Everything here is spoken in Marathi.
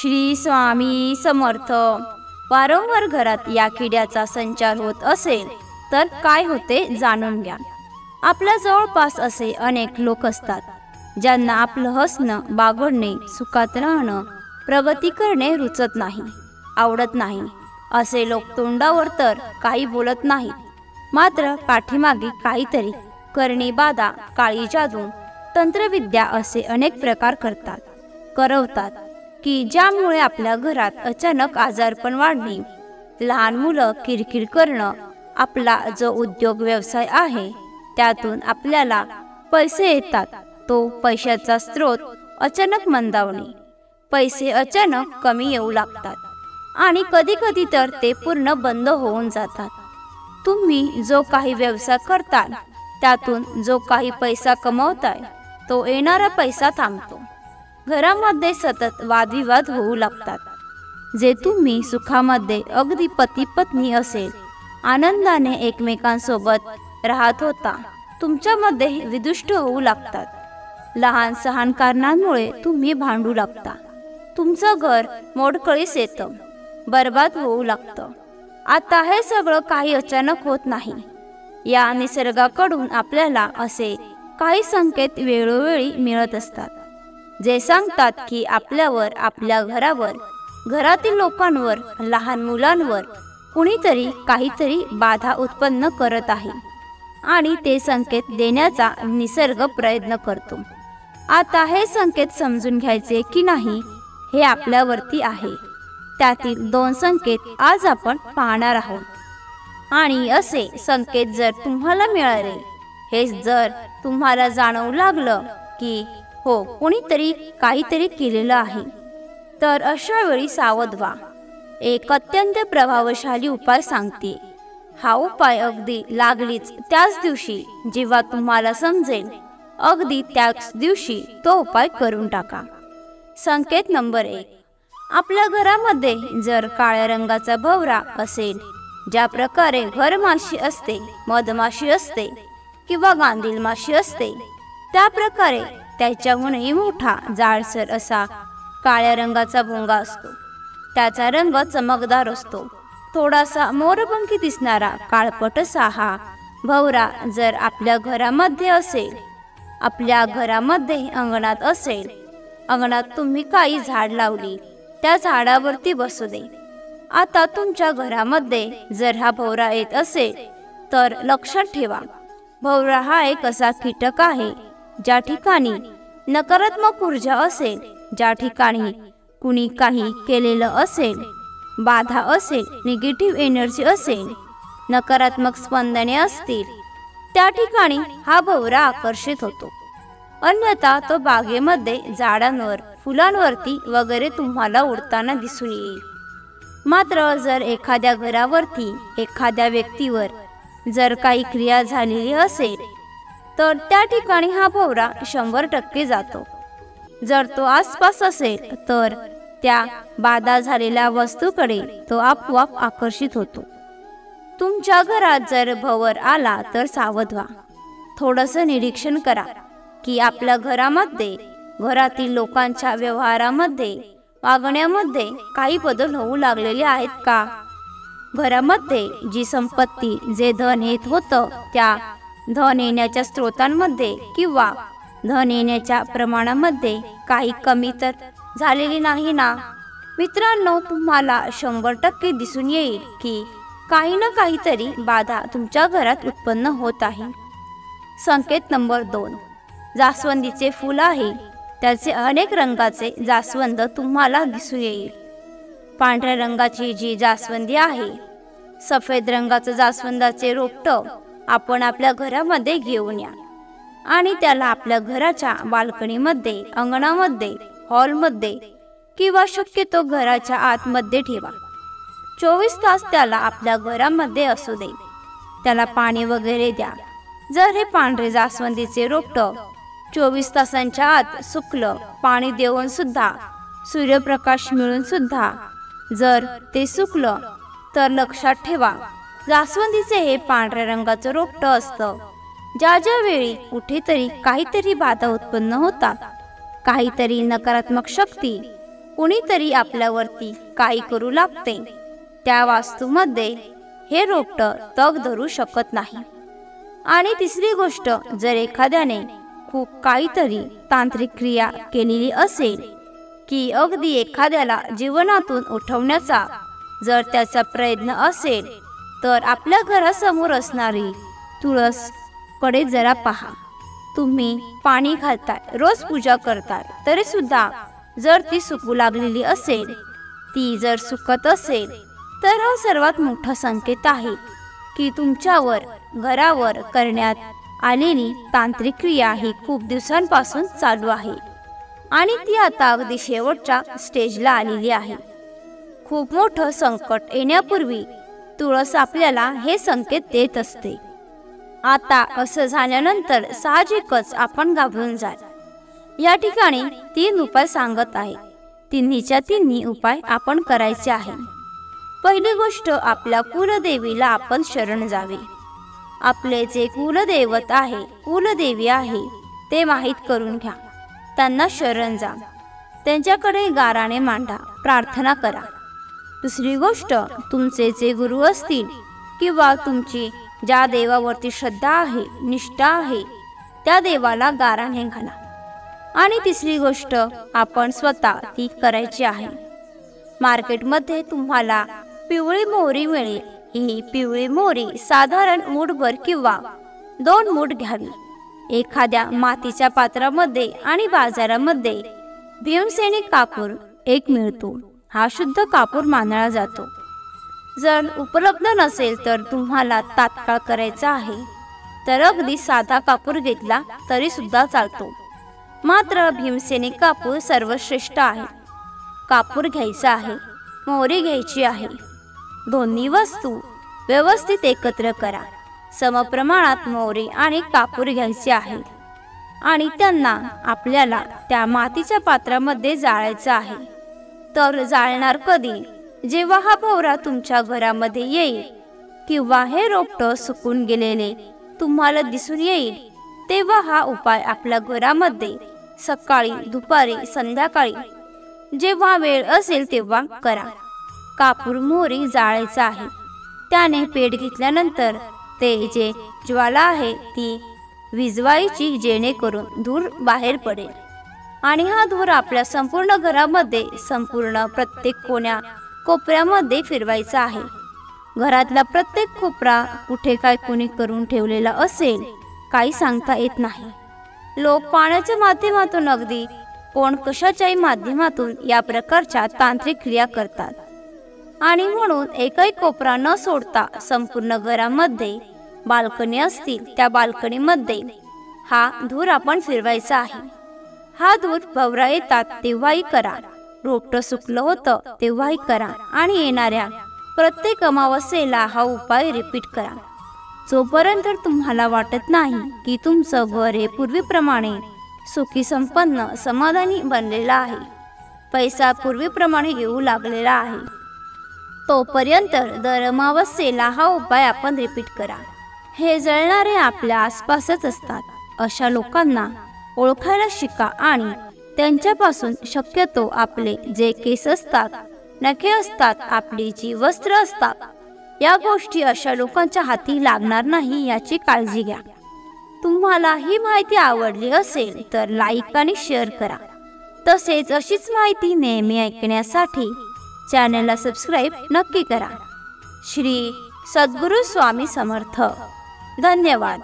श्री स्वामी समर्थ. वारंवार घरात या किड्याचा संचार होत असेल तर काय होते जाणून घ्या. आपल्या जवळपास असे अनेक लोक असतात ज्यांना आपलं हसणं, बागडणे, सुखात राहणं, प्रगती करणे रुचत नाही, आवडत नाही. असे लोक तोंडावर तर काही बोलत नाहीत, मात्र पाठीमागे काहीतरी करणी बाधा, काळी जादू, तंत्रविद्या असे अनेक प्रकार करवतात की ज्यामुळे आपल्या घरात अचानक आजारपण वाढणे, लहान मुलं किरकिर करणं, आपला जो उद्योग व्यवसाय आहे त्यातून आपल्याला पैसे येतात तो पैशाचा स्रोत अचानक मंदावणे, पैसे अचानक कमी येऊ लागतात आणि कधी कधी तर ते पूर्ण बंद होऊन जातात. तुम्ही जो काही व्यवसाय करता त्यातून जो काही पैसा कमवताय तो येणारा पैसा थांबतो. घरामध्ये सतत वादविवाद होऊ लागतात. जे तुम्ही सुखामध्ये अगदी पती पत्नी असेल आनंदाने एकमेकांसोबत राहत होता, तुमच्यामध्ये विदुष्ट होऊ लागतात. लहान सहान कारणांमुळे तुम्ही भांडू लागता. तुमचं घर मोडकळीस येतं, बर्बाद होऊ लागतं. आता हे सगळं काही अचानक होत नाही. या निसर्गाकडून आपल्याला असे काही संकेत वेळोवेळी मिळत असतात जे सांगतात की आपल्यावर, आपल्या घरावर, घरातील लोकांवर, लहान मुलांवर कुणीतरी काहीतरी बाधा उत्पन्न करत आहे आणि ते संकेत देण्याचा निसर्ग प्रयत्न करतो. आता हे संकेत समजून घ्यायचे की नाही हे आपल्यावरती आहे. त्यातील 2 संकेत आज आपण पाहणार आहोत आणि असे संकेत जर तुम्हाला मिळाले, हे जर तुम्हाला जाणवू लागलं की हो कोणीतरी काहीतरी केलेलं आहे, तर अशा वेळी सावध व्हा. एक अत्यंत प्रभावशाली उपाय सांगते. हा उपाय अगदी लागलीच त्याच दिवशी जेव्हा तुम्हाला समजेल, अगदी त्याच दिवशी तो उपाय करून टाका. संकेत नंबर 1. आपल्या घरामध्ये जर काळ्या रंगाचा भवरा असेल, ज्या प्रकारे घरमाशी असते, मधमाशी असते किंवा गांधील माशी असते, त्या प्रकारे त्याच्याहूनही मोठा जाडसर असा काळ्या रंगाचा भोंगा असतो. त्याचा रंग चमकदार असतो. थोडासा मोरपंखी दिसणारा काळपट असा हा भवरा जर आपल्या घरामध्ये असेल, आपल्या घरामध्ये अंगणात असेल, अंगणात तुम्ही काही झाड लावली, त्या झाडावरती बसू दे. आता तुमच्या घरामध्ये जर हा भवरा येत असेल तर लक्षात ठेवा, भवरा हा एक असा कीटक आहे ज्या ठिकाणी नकारात्मक ऊर्जा असेल, ज्या ठिकाणी कुणी काही केलेलं असेल, बाधा असेल, निगेटिव्ह एनर्जी असेल, नकारात्मक स्पंदने असतील, त्या ठिकाणी हा भवरा आकर्षित होतो. अन्यथा तो बागेमध्ये झाडांवर, फुलांवरती वगैरे तुम्हाला उडताना दिसून येईल. मात्र जर एखाद्या घरावरती, एखाद्या व्यक्तीवर जर काही क्रिया झालेली असेल तर त्या ठिकाणी हा भवरा 100% जातो. जर तो आसपास असेल तर त्या बाधा झालेल्या वस्तूकडे तो आपोआप आकर्षित होतो. तुमच्या घरात जर भवर आला तर सावध व्हा. थोडंसं निरीक्षण करा की आपल्या घरामध्ये, घरातील लोकांच्या व्यवहारामध्ये, वागण्यामध्ये काही बदल होऊ लागलेले आहेत का? घरामध्ये जी संपत्ती, जे धन येत होतं, त्या धन येण्याच्या स्रोतांमध्ये किंवा धन येण्याच्या प्रमाणामध्ये काही कमी तर झालेली नाही ना? मित्रांनो, तुम्हाला 100% दिसून येईल की काही ना काहीतरी बाधा तुमच्या घरात उत्पन्न होत आहे. संकेत नंबर 2. जास्वंदीचे फूल आहे, त्याचे अनेक रंगाचे जास्वंद तुम्हाला दिसून येईल. पांढऱ्या रंगाची जी जास्वंदी आहे, सफेद रंगाचं जास्वंदाचे रोपटं आपण आपल्या घरामध्ये घेऊन या आणि त्याला आपल्या घराच्या बाल्कनीमध्ये, अंगणामध्ये, हॉलमध्ये किंवा शक्यतो घराच्या आतमध्ये ठेवा. 24 तास त्याला आपल्या घरामध्ये असू दे. त्याला पाणी वगैरे द्या. जर हे पांढरे जास्वंदीचे रोपटं 24 तासांच्या आत सुकलं, पाणी देऊन सुद्धा, सूर्यप्रकाश मिळून सुद्धा जर ते सुकलं, तर लक्षात ठेवा, जास्वंदीचे हे पांढऱ्या रंगाचं रोपटं असतं. ज्या वेळी कुठेतरी काहीतरी बाधा उत्पन्न होतात, काहीतरी नकारात्मक शक्ती कुणीतरी आपल्यावरती काही करू लागते, त्या वास्तूमध्ये हे रोपटं तग धरू शकत नाही. आणि तिसरी गोष्ट, जर एखाद्याने खूप काहीतरी तांत्रिक क्रिया केलेली असेल की अगदी एखाद्याला जीवनातून उठवण्याचा जर त्याचा प्रयत्न असेल, तर आपल्या घरासमोर असणारी तुळस कडे जरा पहा. तुम्ही पाणी घालताय, रोज पूजा करताय, तरी सुद्धा जर ती सुकू लागलेली असेल, ती जर सुकत असेल, तर हा सर्वात मोठा संकेत आहे की तुमच्यावर घरावर करण्यात आलेली तांत्रिक क्रिया ही खूप दिवसांपासून चालू आहे आणि ती आता अगदी शेवटच्या स्टेजला आलेली आहे. खूप मोठं संकट येण्यापूर्वी तुळस आपल्याला हे संकेत देत असते. आता असं झाल्यानंतर साहजिकच आपण घाबरून जाल. या ठिकाणी 3 उपाय सांगत आहे. तिन्हीच्या तिन्ही उपाय आपण करायचे आहे. पहिली गोष्ट, आपल्या कुलदेवीला आपण शरण जावे. आपले जे कुलदैवत आहे, कुलदेवी आहे, ते माहीत करून घ्या. त्यांना शरण जा. त्यांच्याकडे गाराणे मांडा, प्रार्थना करा. दुसरी गोष्ट, तुमचे जे गुरु असतील किंवा तुमची ज्या देवावरती श्रद्धा आहे, निष्ठा आहे, त्या देवाला गाराणे घाला. आणि तिसरी गोष्ट आपण स्वतः ती करायची आहे. मार्केटमध्ये तुम्हाला पिवळी मोहरी मिळेल. ही पिवळी मोहरी साधारण मूठभर किंवा 2 मूठ घ्यावी. एखाद्या मातीच्या पात्रामध्ये आणि बाजारामध्ये भीमसेनी कापूर 1 मिळतो. हा शुद्ध कापूर मानला जातो. जर उपलब्ध नसेल तर तुम्हाला तात्काळ करायचा आहे, तर अगदी साधा कापूर घेतला तरी सुद्धा चालतो. मात्र भीमसेनी कापूर सर्वश्रेष्ठ आहे. कापूर घ्यायचा आहे, मोहरी घ्यायची आहे. दोन्ही वस्तू व्यवस्थित एकत्र करा. समप्रमाणात मोहरी आणि कापूर घ्यायचे आहे आणि त्यांना आपल्याला त्या मातीच्या पात्रामध्ये जाळायचं आहे. तर जाळणार कधी? जेव्हा हा भोवरा तुमच्या घरामध्ये येईल किंवा हे रोपटं सुकून गेलेले तुम्हाला दिसून येईल, तेव्हा हा उपाय आपल्या घरामध्ये सकाळी, दुपारी, संध्याकाळी जेव्हा वेळ असेल तेव्हा करा. कापूर मोहरी जाळायचा आहे. त्याने पेट घेतल्यानंतर ते जे ज्वाला आहे ती विझवायची, जेणेकरून धूर बाहेर पडेल. आणि हा धूर आपल्या संपूर्ण घरामध्ये, संपूर्ण प्रत्येक कोपऱ्यामध्ये फिरवायचा आहे. घरातला प्रत्येक कोपरा कुठे काय कोणी करून ठेवलेला असेल, काही सांगता येत नाही. लोक पाण्याच्या माध्यमातून, अगदी कोण कशाच्याही माध्यमातून या प्रकारच्या तांत्रिक क्रिया करतात. आणि म्हणून एकही कोपरा न सोडता संपूर्ण घरामध्ये बाल्कनी असतील, त्या बाल्कनीमध्ये हा धूर आपण फिरवायचा आहे. हा धूर भोवरा येतात तेव्हाही करा, रोपटं सुकलं होतं तेव्हाही करा आणि येणाऱ्या प्रत्येक अमावस्येला हा उपाय रिपीट करा. जोपर्यंत तुम्हाला वाटत नाही की तुमचं घर हे पूर्वीप्रमाणे सुखी, संपन्न, समाधानी बनलेला आहे, पैसा पूर्वीप्रमाणे येऊ लागलेला आहे, तोपर्यंत दर अमावस्येला हा उपाय आपण रिपीट करा. हे जळणारे आपल्या आसपासच असतात. अशा लोकांना ओळखायला शिका आणि त्यांच्यापासून शक्यतो आपले जे केस असतात, नखे असतात, आपली जी वस्त्र असतात, या गोष्टी अशा लोकांच्या हाती लागणार नाही याची काळजी घ्या. तुम्हाला ही माहिती आवडली असेल तर लाईक आणि शेअर करा. तसेच अशीच माहिती नेहमी ऐकण्यासाठी चॅनलला सबस्क्राईब नक्की करा. श्री सद्गुरू स्वामी समर्थ. धन्यवाद.